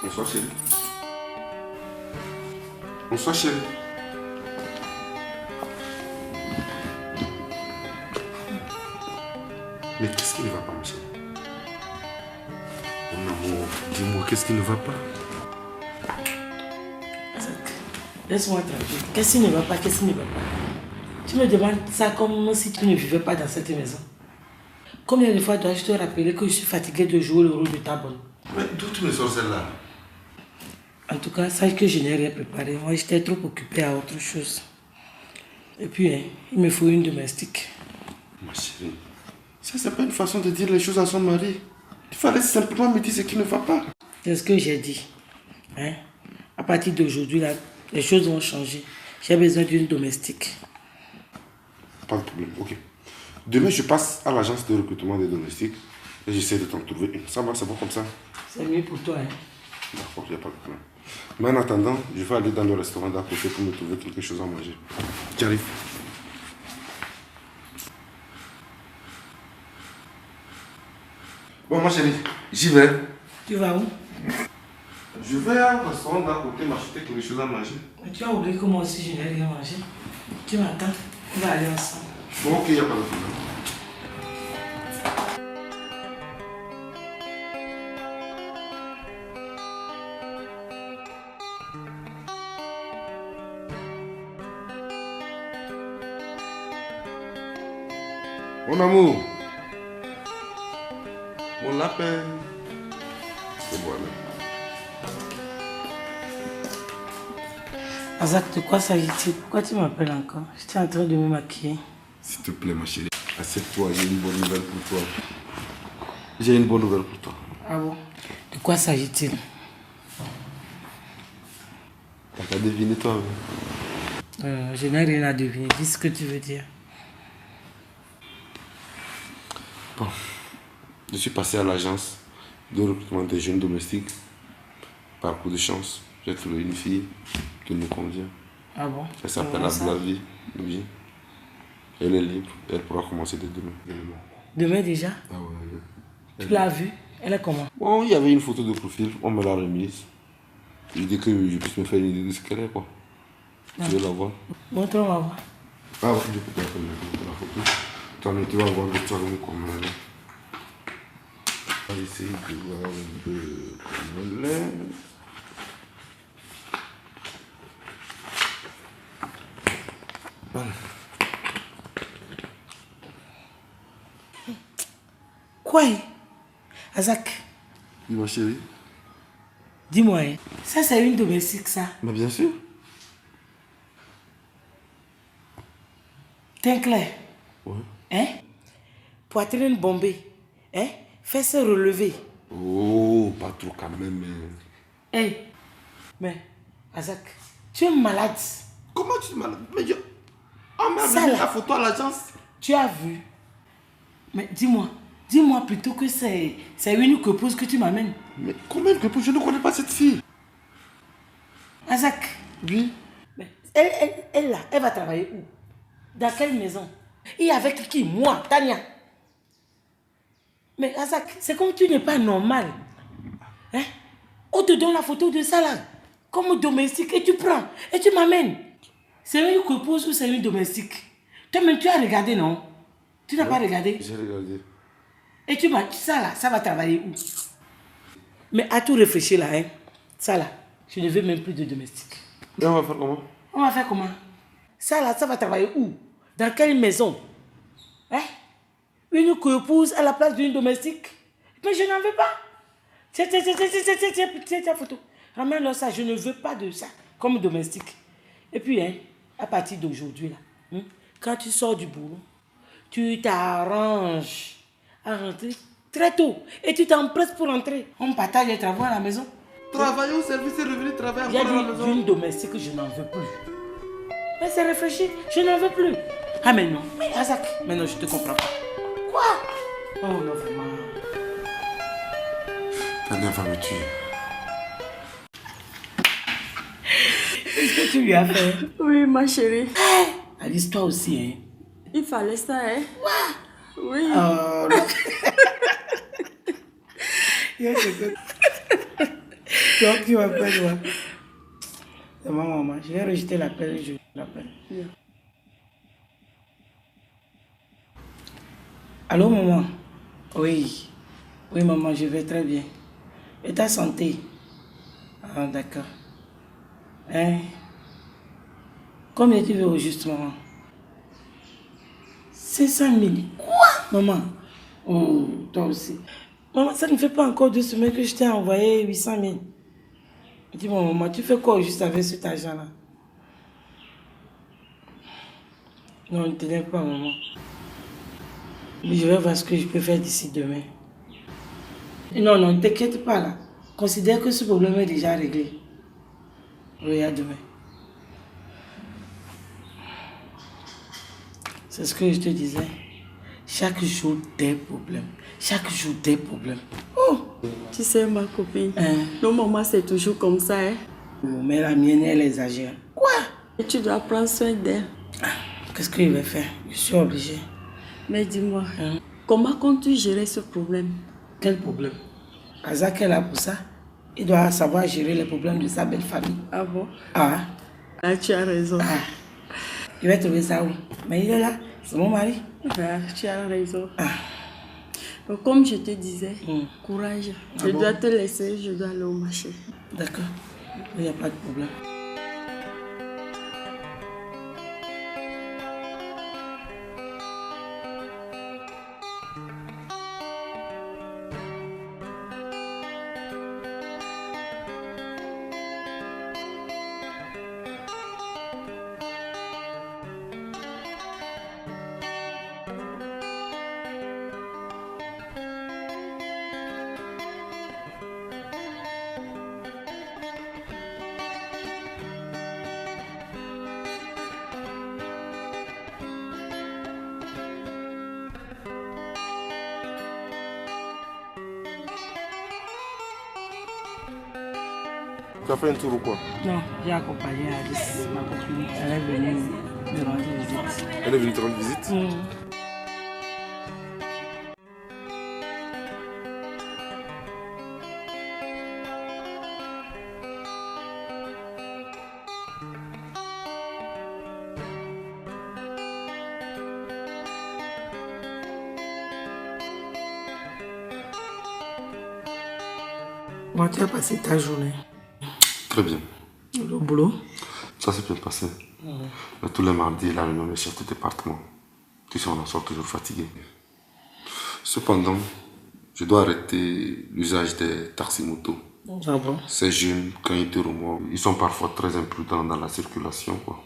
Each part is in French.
Bonsoir chérie. Bonsoir chérie. Mais qu'est-ce qui ne va pas, ma chérie? Mon amour, dis-moi, qu'est-ce qui ne va pas? Laisse-moi tranquille. Qu'est-ce qui ne va pas? Qu'est-ce qui ne va pas? Tu me demandes ça comme si tu ne vivais pas dans cette maison. Combien de fois dois-je te rappeler que je suis fatiguée de jouer le rôle de ta bonne? Mais d'où tu me sors celle-là? En tout cas, sache que je n'ai rien préparé. Moi, j'étais trop occupée à autre chose. Et puis, il me faut une domestique. Ma chérie, ça c'est pas une façon de dire les choses à son mari. Il fallait simplement me dire ce qui ne va pas. C'est ce que j'ai dit. À partir d'aujourd'hui, là, les choses vont changer. J'ai besoin d'une domestique. Pas de problème, ok. Demain, je passe à l'agence de recrutement des domestiques et j'essaie de t'en trouver une. Ça va, c'est bon comme ça? C'est mieux pour toi, D'accord, il n'y a pas de problème. Mais en attendant, je vais aller dans le restaurant d'à côté pour me trouver quelque chose à manger. J'arrive. Bon, ma chérie, j'y vais. Tu vas où? Je vais au restaurant d'à côté m'acheter quelque chose à manger. Mais tu as oublié que moi aussi je n'ai rien mangé. Tu m'attends? On va aller ensemble. Bon, ok, il n'y a pas de problème. Mon amour, mon lapin, c'est moi là. Azak, de quoi s'agit-il? Pourquoi tu m'appelles encore? J'étais en train de me maquiller. S'il te plaît, ma chérie, assieds-toi, j'ai une bonne nouvelle pour toi. J'ai une bonne nouvelle pour toi. Ah bon? De quoi s'agit-il? T'as qu'à deviner toi. Je n'ai rien à deviner. Dis ce que tu veux dire. Bon, je suis passé à l'agence de recrutement des jeunes domestiques. Par coup de chance, j'ai trouvé une fille qui nous convient. Ah bon? Elle s'appelle Ablavi. Oui. Elle est libre. Elle pourra commencer dès demain. Demain déjà? Ah ouais. Tu l'as vue? Elle est comment? Bon, il y avait une photo de profil. On me l'a remise. Je dis que je puisse me faire une idée de ce qu'elle est, quoi. Tu veux la voir? Montre-moi voir. Ah ouais, du coup, tu as fait la photo. Attends, mais tu vas voir de toi comment elle est. On va essayer de voir un peu comment elle est. Voilà. Quoi? Azak, Oui, ma chérie. dis-moi, ça c'est une domestique, ça? Mais bien sûr. Teint clair? Ouais. Poitrine bombée? Fesses relevées? Oh, pas trop quand même. Mais, Azak, tu es malade. Comment tu es malade? Mais on m'a Ça, remis là. la photo à l'agence. Tu as vu? Mais dis-moi plutôt que c'est une copose que tu m'amènes. Mais comment que je ne connais pas cette fille? Azak, Oui. mais elle là, elle va travailler où? Dans quelle maison? Et avec qui? Moi, Tania. Mais Azak, c'est comme tu n'es pas normal. On te donne la photo de ça là, comme domestique, et tu prends, et tu m'amènes. C'est une copose ou c'est une domestique? Toi-même, tu as regardé, non? Tu n'as pas regardé? J'ai regardé. Et tu m'as dit ça là, ça va travailler où? Mais à tout réfléchir là, ça là, je ne veux même plus de domestique. Et on va faire comment? On va faire comment? Ça là, ça va travailler où? Dans quelle maison? Une coépouse à la place d'une domestique? Mais je n'en veux pas. Tiens ta photo. Ramène-leur ça, je ne veux pas de ça comme domestique. Et puis, à partir d'aujourd'hui là, quand tu sors du boulot, tu t'arranges à rentrer très tôt et tu t'empresses pour rentrer. On partage les travaux à la maison. Travailler au service et revenir travailler J'ai encore à la dit maison. d'une domestique, je n'en veux plus. Mais c'est réfléchi, je n'en veux plus. Ah mais non, mais Azak, mais non, je te comprends pas. Quoi? Oh non, vraiment. Tania va me tuer. Qu'est-ce que tu lui as fait? Oui, ma chérie. Alice, toi aussi, Il fallait ça, Oui. Oh, non. Toi qui m'appelles, moi. C'est ma maman. Je vais rejeter l'appel et je l'appelle. Bien. Allô, maman? Oui. Oui, maman, je vais très bien. Et ta santé? Ah, d'accord. Hein? Combien tu veux au juste, maman? 500 000. Quoi, maman? Oh, toi aussi. Maman, ça ne fait pas encore 2 semaines que je t'ai envoyé 800 000. Dis-moi, maman, tu fais quoi au juste avec cet argent-là? Non, ne t'énerve pas, maman. Mais je vais voir ce que je peux faire d'ici demain. Non, non, ne t'inquiète pas là. Considère que ce problème est déjà réglé. Oui, à demain. C'est ce que je te disais. Chaque jour, des problèmes. Chaque jour, des problèmes. Oh! Tu sais, ma copine, Hein? nos mamans, c'est toujours comme ça, hein. Oh, mais la mienne, elle exagère. Quoi? Et tu dois prendre soin d'elle. Qu'est-ce qu'il va faire? Je suis obligée. Mais dis-moi, Hein? comment comptes-tu gérer ce problème? Quel problème? Azak est là pour ça. Il doit savoir gérer les problèmes de sa belle famille. Ah bon? Ah, Ah, tu as raison. il va trouver ça où? Mais il est là, c'est mon mari. Ah, tu as raison. Donc, comme je te disais, courage. Je bon? dois te laisser, je dois aller au marché. D'accord, il n'y a pas de problème. Tu as fait un tour ou quoi? Non, j'ai accompagné Alice, ma copine. Elle est venue me rendre visite. Elle est venue te rendre visite? Comment tu as passé ta journée? Très bien. Le boulot? Ça s'est bien passé. Mais tous les mardis, là, le même chef de département. Tu sais, on en sort toujours fatigué. Cependant, je dois arrêter l'usage des taxis-motos. Ah bon? Ces jeunes, quand ils te remontent, ils sont parfois très imprudents dans la circulation, quoi.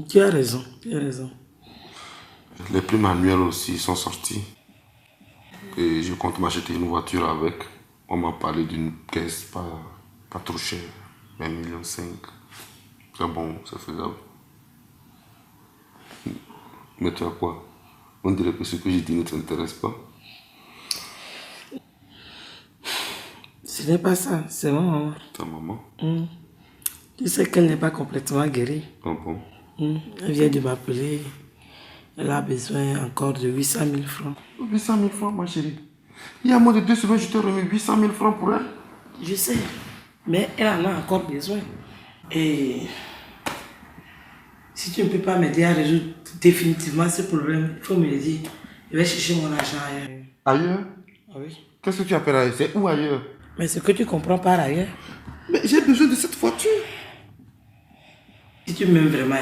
Tu as raison, tu as raison. Les plus manuels aussi sont sortis. Et je compte m'acheter une voiture avec. On m'a parlé d'une caisse pas trop chère, 1,5 million. C'est bon, c'est faisable. Mais tu as quoi? On dirait que ce que j'ai dit ne t'intéresse pas. Ce n'est pas ça, c'est ma maman. Ta maman? Tu sais qu'elle n'est pas complètement guérie. Ah bon? Elle vient de m'appeler. Elle a besoin encore de 800 000 francs. 800 000 francs, ma chérie. Il y a moins de 2 semaines, je t'ai remis 800 000 francs pour elle. Je sais, mais elle en a encore besoin. Et si tu ne peux pas m'aider à résoudre définitivement ce problème, il faut me le dire. Je vais chercher mon argent ailleurs. Ailleurs? Ah oui. Qu'est-ce que tu appelles ailleurs? C'est où ailleurs? Mais ce que tu comprends par ailleurs, Mais j'ai besoin de cette voiture. si tu m'aimes vraiment,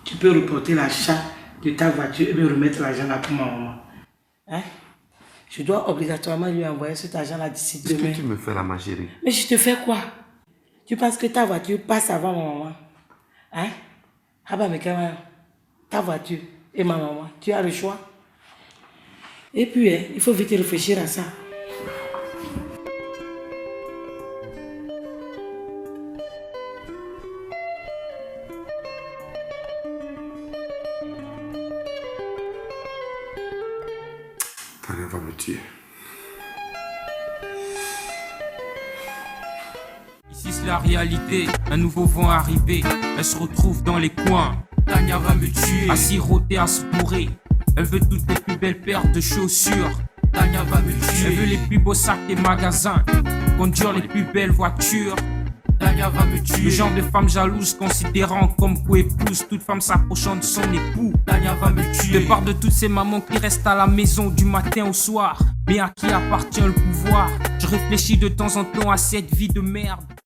tu peux reporter l'achat de ta voiture et me remettre l'argent là pour ma maman. Hein? Je dois obligatoirement lui envoyer cet argent-là d'ici Qu'est-ce demain. que tu me fais là, ma chérie? Mais je te fais quoi? Tu penses que ta voiture passe avant ma maman? Hein? Ah bah mais quand même, ta voiture et ma maman, tu as le choix. Et puis, il faut vite réfléchir à ça. Tania va me tuer. Ici c'est la réalité, un nouveau vent arrivé. Elle se retrouve dans les coins. Tania va me tuer. À siroter, à se bourrer. Elle veut toutes les plus belles paires de chaussures. Tania va me tuer. Elle veut les plus beaux sacs des magasins. conduire les plus belles voitures. Tania va me tuer. Le genre de femme jalouse considérant comme co-épouse toute femme s'approchant de son époux. Tania va me tuer. De part de toutes ces mamans qui restent à la maison du matin au soir, mais à qui appartient le pouvoir. Je réfléchis de temps en temps à cette vie de merde.